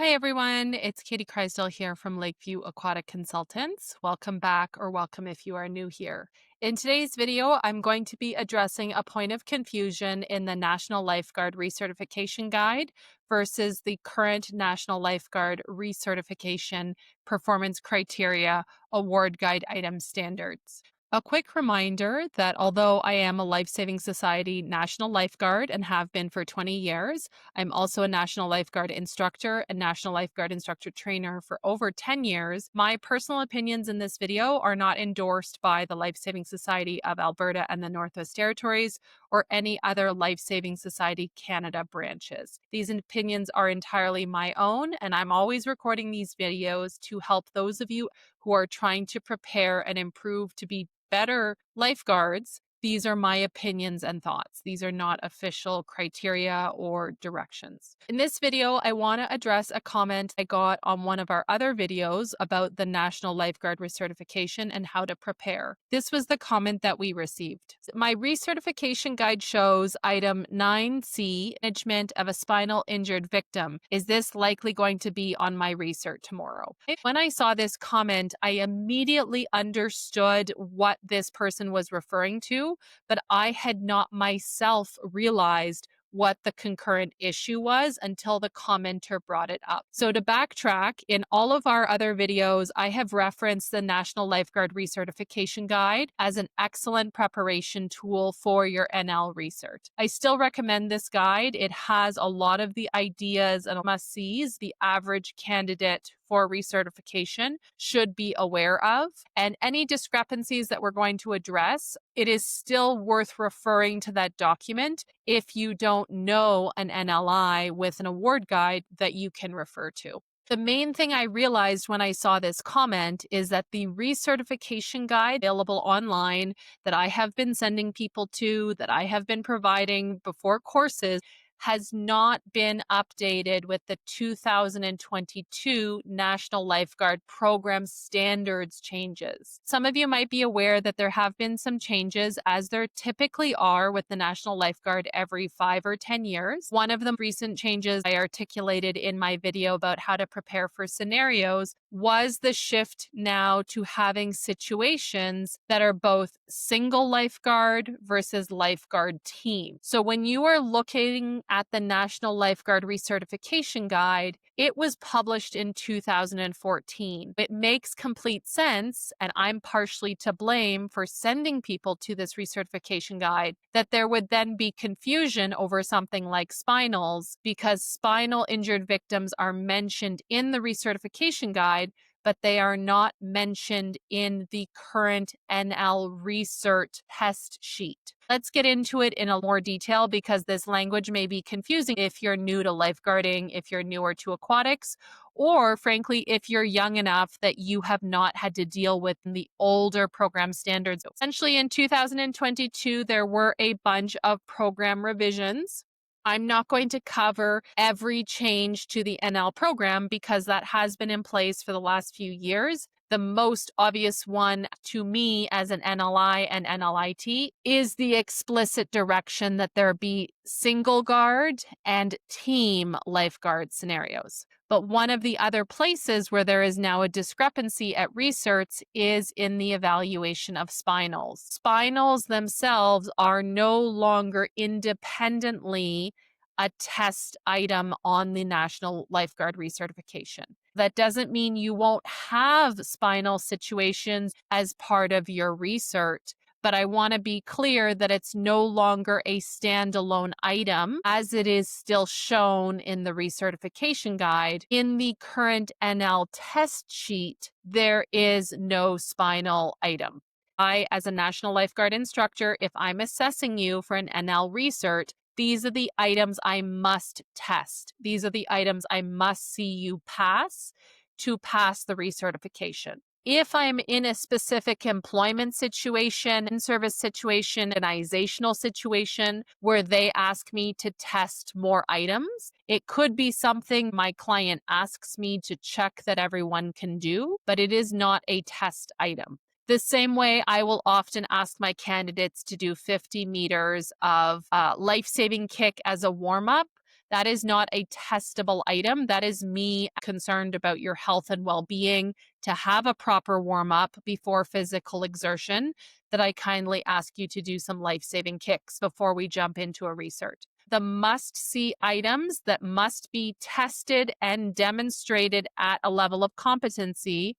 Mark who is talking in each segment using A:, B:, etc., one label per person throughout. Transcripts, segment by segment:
A: Hi everyone, it's Katie Kreisdell here from Lakeview Aquatic Consultants. Welcome back, or welcome if you are new here. In today's video, I'm going to be addressing a point of confusion in the National Lifeguard Recertification Guide versus the current National Lifeguard Recertification Performance Criteria Award Guide Item Standards. A quick reminder that although I am a Life Saving Society National Lifeguard and have been for 20 years, I'm also a National Lifeguard instructor and National Lifeguard instructor trainer for over 10 years. My personal opinions in this video are not endorsed by the Life Saving Society of Alberta and the Northwest Territories or any other Life Saving Society Canada branches. These opinions are entirely my own, and I'm always recording these videos to help those of you who are trying to prepare and improve to be better lifeguards. These are my opinions and thoughts. These are not official criteria or directions. In this video, I want to address a comment I got on one of our other videos about the National Lifeguard Recertification and how to prepare. This was the comment that we received. My recertification guide shows item 9C, management of a spinal injured victim. Is this likely going to be on my recert tomorrow? When I saw this comment, I immediately understood what this person was referring to, but I had not myself realized what the concurrent issue was until the commenter brought it up. So to backtrack, in all of our other videos, I have referenced the National Lifeguard Recertification Guide as an excellent preparation tool for your NL recert. I still recommend this guide. It has a lot of the ideas and must-sees the average candidate for recertification should be aware of. And any discrepancies that we're going to address, it is still worth referring to that document if you don't know an NLI with an award guide that you can refer to. The main thing I realized when I saw this comment is that the recertification guide available online that I have been sending people to, that I have been providing before courses, has not been updated with the 2022 National Lifeguard Program standards changes. Some of you might be aware that there have been some changes, as there typically are with the National Lifeguard every 5 or 10 years. One of the recent changes I articulated in my video about how to prepare for scenarios was the shift now to having situations that are both single lifeguard versus lifeguard team. So when you are looking at the National Lifeguard Recertification Guide, it was published in 2014. It makes complete sense, and I'm partially to blame for sending people to this recertification guide, that there would then be confusion over something like spinals, because spinal injured victims are mentioned in the recertification guide, but they are not mentioned in the current NL recert test sheet. Let's get into it in a more detail, because this language may be confusing if you're new to lifeguarding, if you're newer to aquatics, or frankly, if you're young enough that you have not had to deal with the older program standards. Essentially, in 2022, there were a bunch of program revisions. I'm not going to cover every change to the NL program because that has been in place for the last few years. The most obvious one to me as an NLI and NLIT is the explicit direction that there be single guard and team lifeguard scenarios. But one of the other places where there is now a discrepancy at recerts is in the evaluation of spinals. Spinals themselves are no longer independently a test item on the National Lifeguard Recertification. That doesn't mean you won't have spinal situations as part of your recert, but I want to be clear that it's no longer a standalone item, as it is still shown in the recertification guide. In the current NL test sheet, there is no spinal item. I, as a National Lifeguard instructor, if I'm assessing you for an NL recert, these are the items I must test. These are the items I must see you pass to pass the recertification. If I'm in a specific employment situation, in-service situation, organizational situation where they ask me to test more items, it could be something my client asks me to check that everyone can do, but it is not a test item. The same way I will often ask my candidates to do 50 meters of life-saving kick as a warm-up. That is not a testable item. That is me concerned about your health and well being to have a proper warm up before physical exertion, that I kindly ask you to do some life saving kicks before we jump into a recert. The must see items that must be tested and demonstrated at a level of competency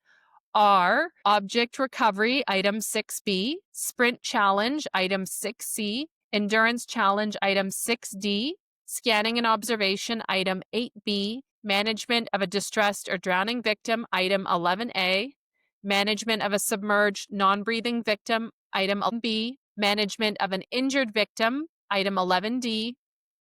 A: are object recovery, item 6B, sprint challenge, item 6C, endurance challenge, item 6D, scanning and observation, item 8B, management of a distressed or drowning victim, item 11A, management of a submerged non-breathing victim, item 11B, management of an injured victim, item 11D,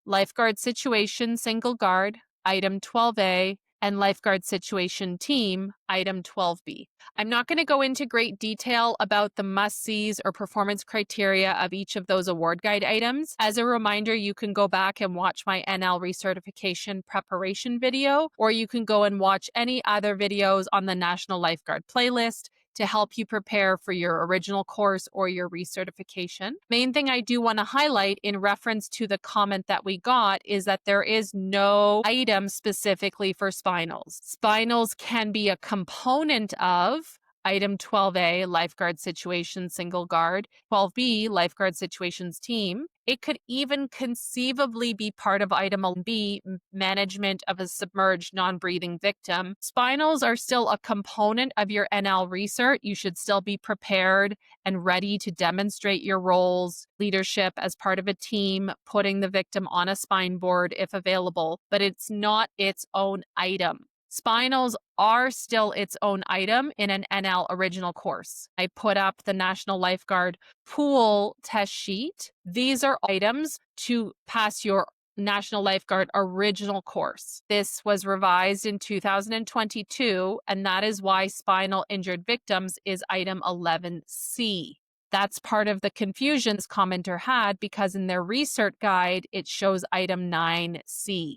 A: lifeguard situation, single guard, item 12A, and lifeguard situation team, item 12B. I'm not going to go into great detail about the must-sees or performance criteria of each of those award guide items. As a reminder, you can go back and watch my NL recertification preparation video, or you can go and watch any other videos on the National Lifeguard playlist to help you prepare for your original course or your recertification. Main thing I do want to highlight in reference to the comment that we got is that there is no item specifically for spinals. Spinals can be a component of item 12A, lifeguard situation single guard, 12B, lifeguard situations team. It could even conceivably be part of item 11B, management of a submerged non-breathing victim. Spinals are still a component of your NL recert. You should still be prepared and ready to demonstrate your roles, leadership as part of a team, putting the victim on a spine board if available, but it's not its own item. Spinals are still its own item in an NL original course. I put up the National Lifeguard pool test sheet. These are items to pass your National Lifeguard original course. This was revised in 2022, and that is why spinal injured victims is item 11C. That's part of the confusion this commenter had, because in their recert guide, it shows item 9C.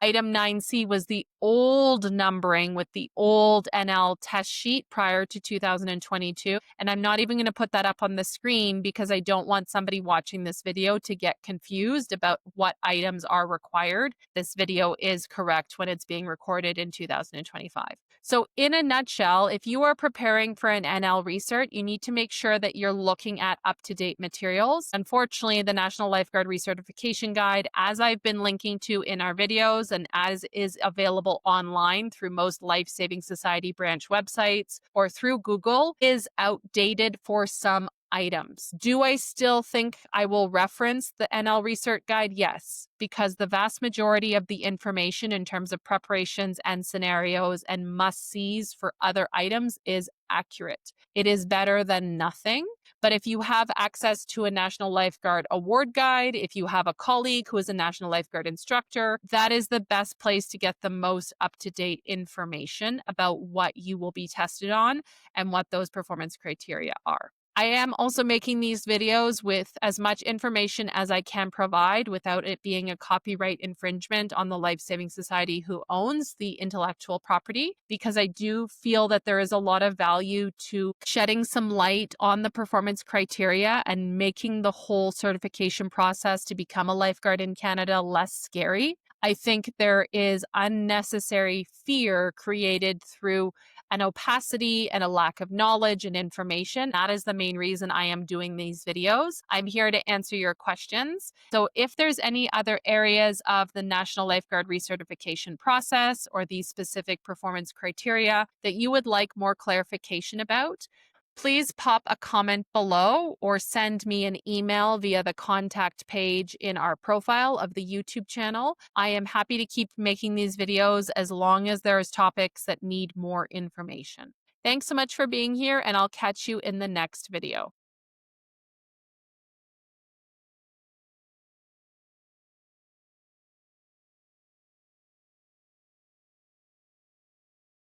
A: Item 9C was the old numbering with the old NL test sheet prior to 2022. And I'm not even going to put that up on the screen because I don't want somebody watching this video to get confused about what items are required. This video is correct when it's being recorded in 2025. So in a nutshell, if you are preparing for an NL recert, you need to make sure that you're looking at up-to-date materials. Unfortunately, the National Lifeguard Recertification Guide, as I've been linking to in our videos and as is available online through most Life Saving Society branch websites or through Google, is outdated for some items. Do I still think I will reference the NL Recert Guide? Yes, because the vast majority of the information in terms of preparations and scenarios and must-sees for other items is accurate. It is better than nothing. But if you have access to a National Lifeguard award guide, if you have a colleague who is a National Lifeguard instructor, that is the best place to get the most up-to-date information about what you will be tested on and what those performance criteria are. I am also making these videos with as much information as I can provide without it being a copyright infringement on the Life Saving Society who owns the intellectual property, because I do feel that there is a lot of value to shedding some light on the performance criteria and making the whole certification process to become a lifeguard in Canada less scary. I think there is unnecessary fear created through an opacity and a lack of knowledge and information. That is the main reason I am doing these videos. I'm here to answer your questions. So if there's any other areas of the National Lifeguard recertification process or these specific performance criteria that you would like more clarification about, please pop a comment below or send me an email via the contact page in our profile of the YouTube channel. I am happy to keep making these videos as long as there's topics that need more information. Thanks so much for being here, and I'll catch you in the next video.